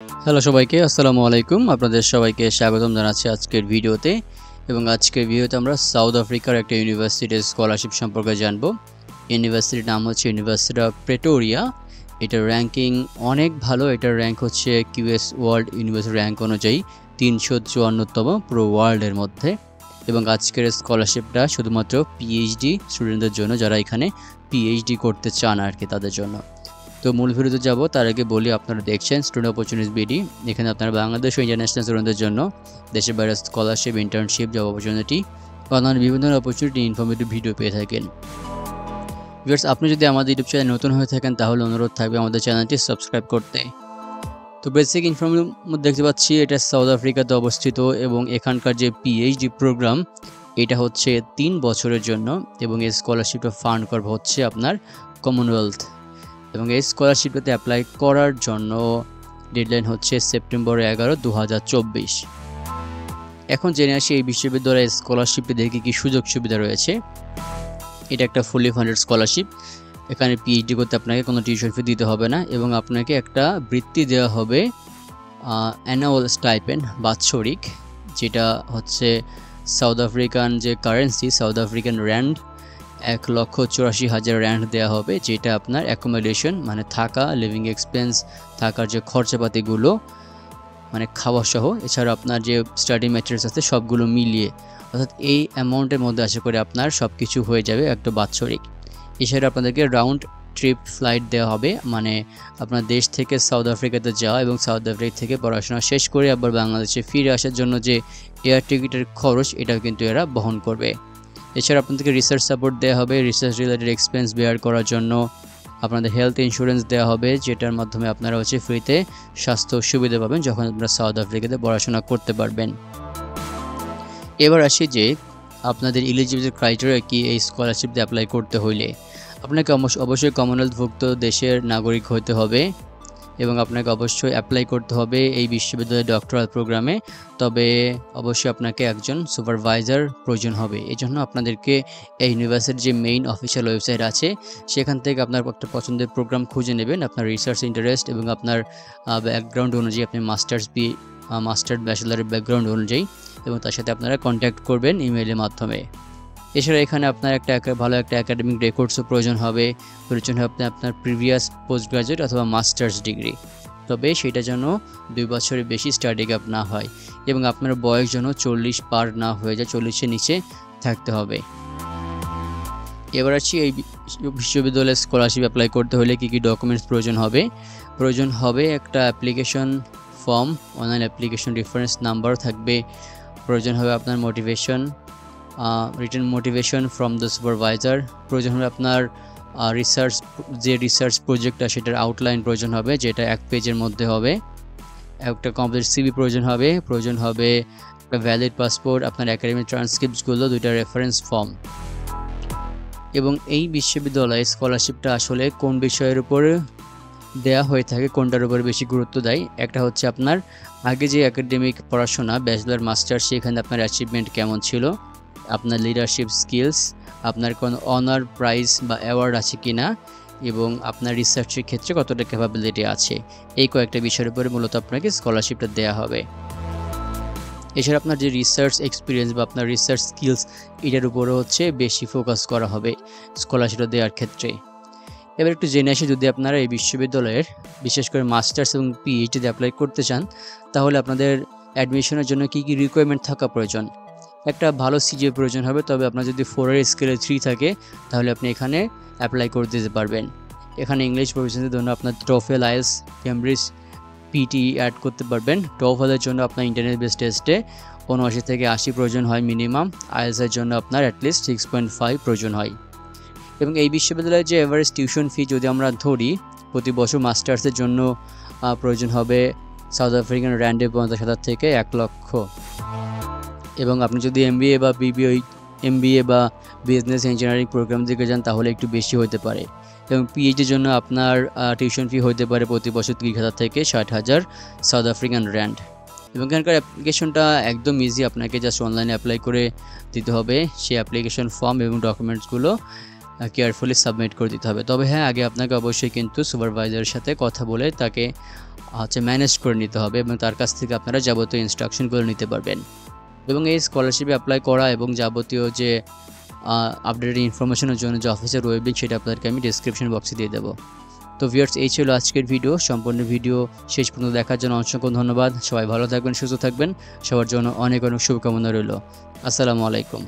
Hello সবাইকে, আসসালামু আলাইকুম। আপনাদের সবাইকে স্বাগতম জানাচ্ছি আজকের ভিডিওতে। এবং আজকের ভিডিওতে আমরা সাউথ আফ্রিকার একটা ইউনিভার্সিটির স্কলারশিপ সম্পর্কে জানব। ইউনিভার্সিটির নাম হচ্ছে ইউনিভার্সিটি অফ প্রেটোরিয়া। এটার র্যাঙ্কিং অনেক ভালো। এটার র্যাঙ্ক হচ্ছে কিউএস ওয়ার্ল্ড ইউনিভার্সিটি র্যাঙ্ক অনুযায়ী 354তম পুরো ওয়ার্ল্ডের মধ্যে। এবং আজকের স্কলারশিপটা শুধুমাত্র পিএইচডি স্টুডেন্টদের জন্য, যারা এখানে পিএইচডি করতে চান আর কি, তাদের জন্য। তো মূল ভিডিওতে যাব তার আগে বলি, আপনারা দেখছেন স্টুডেন্ট অপরচুনিটিস বিডি। এখানে আপনারা বাংলাদেশ ও ইন্টারন্যাশনাল স্টুডেন্টদের জন্য দেশের বাইরে স্কলারশিপ, ইন্টার্নশিপ, জব অপরচুনিটি, অন্যান্য বিভিন্ন ধরনের অপরচুনিটি, ইনফরমেটিভ ভিডিও পেয়ে থাকেন। ভিউয়ার্স, আপনি যদি আমাদের ইউটিউব চ্যানেল নতুন হয়ে থাকেন তাহলে অনুরোধ থাকবে আমাদের চ্যানেলটি সাবস্ক্রাইব করতে। তো বেসিক ইনফরমেশন দেখতে পাচ্ছি এটা সাউথ আফ্রিকাতে অবস্থিত এবং এখানকার যে পিএইচডি প্রোগ্রাম এটা হচ্ছে 3 বছরের জন্য এবং এই স্কলারশিপটা ফান্ড করবে হচ্ছে আপনার কমনওয়েলথ। এবং এই স্কলারশিপটাতে অ্যাপ্লাই করার জন্য ডেডলাইন হচ্ছে সেপ্টেম্বর 11, 2024। এখন জেনে আসি এই বিশ্ববিদ্যালয়ের স্কলারশিপে দেখি কি সুযোগ সুবিধা রয়েছে। এটা একটা ফুলি ফান্ডেড স্কলারশিপ। এখানে পিএইচডি করতে আপনাকে কোনো টিউশন ফি দিতে হবে না এবং আপনাকে একটা বৃত্তি দেওয়া হবে, অ্যানুয়াল স্টাইপেন্ড, বাৎসরিক, যেটা হচ্ছে সাউথ আফ্রিকান যে currency, south African RAND, 1,84,000 RAND দেওয়া হবে, যেটা আপনার অ্যাকোমোডেশন মানে থাকা, লিভিং এক্সপেন্স, থাকার যে খরচাপাতিগুলো মানে খাওয়া সহ, এছাড়া আপনার যে স্টাডি ম্যাটেরিয়ালস আছে সবগুলো মিলিয়ে, অর্থাৎ এই অ্যামাউন্টের মধ্যে আশা করে আপনার সব কিছু হয়ে যাবে একটা বাৎসরিক। এছাড়া আপনাদেরকে রাউন্ড ট্রিপ ফ্লাইট দেওয়া হবে, মানে আপনার দেশ থেকে সাউথ আফ্রিকাতে যাওয়া এবং সাউথ আফ্রিকা থেকে পড়াশোনা শেষ করে আবার বাংলাদেশে ফিরে আসার জন্য যে এয়ার টিকিটের খরচ এটাও কিন্তু এরা বহন করবে। এছাড়া আপনাদেরকে রিসার্চ সাপোর্ট দেওয়া হবে, রিসার্চ রিলেটেড এক্সপেন্স বেয়ার করার জন্য আপনাদের হেলথ ইন্স্যুরেন্স দেওয়া হবে, যেটার মাধ্যমে আপনারা হচ্ছে ফ্রিতে স্বাস্থ্য সুবিধা পাবেন যখন আপনারা সাউথ আফ্রিকাতে পড়াশোনা করতে পারবেন। এবার আসি যে আপনাদের এলিজিবিলিটি ক্রাইটেরিয়া কি এই স্কলারশিপে অ্যাপ্লাই করতে হইলে। আপনাকে অবশ্যই কমনওয়েলথভুক্ত দেশের নাগরিক হতে হবে এবং আপনাকে অবশ্যই অ্যাপ্লাই করতে হবে এই বিশ্ববিদ্যালয়ের ডক্টরাল প্রোগ্রামে। তবে অবশ্যই আপনাকে একজন সুপারভাইজার প্রয়োজন হবে। এই জন্য আপনাদেরকে এই ইউনিভার্সিটির যে মেইন অফিসিয়াল ওয়েবসাইট আছে সেখান থেকে আপনার একটা পছন্দের প্রোগ্রাম খুঁজে নেবেন, আপনার রিসার্চ ইন্টারেস্ট এবং আপনার ব্যাকগ্রাউন্ড অনুযায়ী, আপনি মাস্টার ব্যাচেলারের ব্যাকগ্রাউন্ড অনুযায়ী, এবং তার সাথে আপনারা কন্ট্যাক্ট করবেন ইমেইলের মাধ্যমে। এছাড়া এখানে আপনার ভালো একটা একাডেমিক রেকর্ডসও প্রয়োজন হবে আপনার প্রিভিয়াস পোস্ট গ্রাজুয়েট অথবা মাস্টার্স ডিগ্রি। তবে সেটা যেন 2 বছরের বেশি স্টাডি গ্যাপ না হয় এবং আপনার বয়স যেন 40 পার না হয়ে যায়, 40-এর নিচে থাকতে হবে। এবার আসছি এই বিশ্ববিদ্যালয়ের স্কলারশিপ অ্যাপ্লাই করতে হলে কী কী ডকুমেন্টস প্রয়োজন হবে। একটা application form, online application reference number থাকবে। প্রয়োজন হবে আপনার written motivation from the supervisor. প্রয়োজন হবে আপনার রিসার্চ প্রজেক্টটা সেটার আউটলাইন প্রয়োজন হবে, যেটা 1 পেজের মধ্যে হবে। একটা কমপ্লিট সিভি প্রয়োজন হবে একটা ভ্যালিড পাসপোর্ট, আপনার একাডেমিক ট্রান্সক্রিপ্টসগুলো, 2টা রেফারেন্স ফর্ম। এবং এই বিশ্ববিদ্যালয়ে স্কলারশিপটা আসলে কোন বিষয়ের উপরে দেয়া হয়ে থাকে, কোনটার উপরে বেশি গুরুত্ব দেয়, একটা হচ্ছে আপনার আগে যে একাডেমিক পড়াশোনা, ব্যাচেলর, মাস্টার, সেখানে আপনার অ্যাচিভমেন্ট কেমন ছিল, আপনার লিডারশিপ স্কিলস, আপনার কোনো অনার প্রাইজ বা অ্যাওয়ার্ড আছে কিনা, এবং আপনার রিসার্চের ক্ষেত্রে কতটা ক্যাপাবিলিটি আছে। এই কয়েকটা বিষয়ের উপরে মূলত আপনাকে স্কলারশিপটা দেওয়া হবে। এছাড়া আপনার যে রিসার্চ এক্সপিরিয়েন্স বা আপনার রিসার্চ স্কিলস, এটার উপরে হচ্ছে বেশি ফোকাস করা হবে স্কলারশিপটা দেওয়ার ক্ষেত্রে। এবার একটু জেনে আসি, যদি আপনারা এই বিশ্ববিদ্যালয়ের বিশেষ করে মাস্টার্স এবং পিএইচডিতে অ্যাপ্লাই করতে চান তাহলে আপনাদের অ্যাডমিশনের জন্য কী কী রিকোয়ারমেন্ট থাকা প্রয়োজন। একটা ভালো সিজিপিএ প্রয়োজন হবে, তবে আপনার যদি 4-এর স্কেলে 3 থাকে তাহলে আপনি এখানে অ্যাপ্লাই করে দিতে পারবেন। এখানে ইংলিশ প্রফিসিয়েন্সির জন্য আপনার TOEFL, IELTS, Cambridge, PTE add করতে পারবেন। টোফেলের জন্য আপনার ইন্টারনেট বেস টেস্টে 79 থেকে 80 প্রয়োজন হয় মিনিমাম। আইএলটিএসের জন্য আপনার অ্যাটলিস্ট 6.5 প্রয়োজন হয়। এবং এই বিশ্ববিদ্যালয়ের যে এভারেজ টিউশন ফি যদি আমরা ধরি, প্রতি বছর মাস্টার্সের জন্য প্রয়োজন হবে সাউথ আফ্রিকান র্যান্ডে 50,000 থেকে 1 লক্ষ। এবং আপনি যদি এমবিএ বা বিজনেস ইঞ্জিনিয়ারিং প্রোগ্রাম দিকে যান তাহলে একটু বেশি হতে পারে। এবং পিএইচডির জন্য আপনার টিউশন ফি হতে পারে প্রতি বছর 30,000 থেকে 60,000 সাউথ আফ্রিকান র্যান্ড। এবং এখানকার অ্যাপ্লিকেশনটা একদম ইজি, আপনাকে জাস্ট অনলাইনে অ্যাপ্লাই করে দিতে হবে সেই অ্যাপ্লিকেশন ফর্ম এবং ডকুমেন্টসগুলো। কেয়ারফুলি সাবমিট করে দিতে হবে। তবে হ্যাঁ, আগে আপনাকে অবশ্যই কিন্তু সুপারভাইজারের সাথে কথা বলে তাকে ম্যানেজ করে নিতে হবে এবং তার কাছ থেকে আপনারা যাবতীয় ইনস্ট্রাকশনগুলো নিতে পারবেন। এবং এই স্কলারশিপে অ্যাপ্লাই করা এবং যাবতীয় যে আপডেটেড ইনফরমেশনের জন্য যে অফিসের ওয়েব লিঙ্ক সেটা আপনাদেরকে আমি ডিসক্রিপশন বক্সে দিয়ে দেবো। তো ভিউয়ার্স, এই ছিল আজকের ভিডিও। সম্পূর্ণ ভিডিও শেষ পর্যন্ত দেখার জন্য অসংখ্য ধন্যবাদ। সবাই ভালো থাকবেন, সুস্থ থাকবেন। সবার জন্য অনেক অনেক শুভকামনা রইল। আসসালামু আলাইকুম।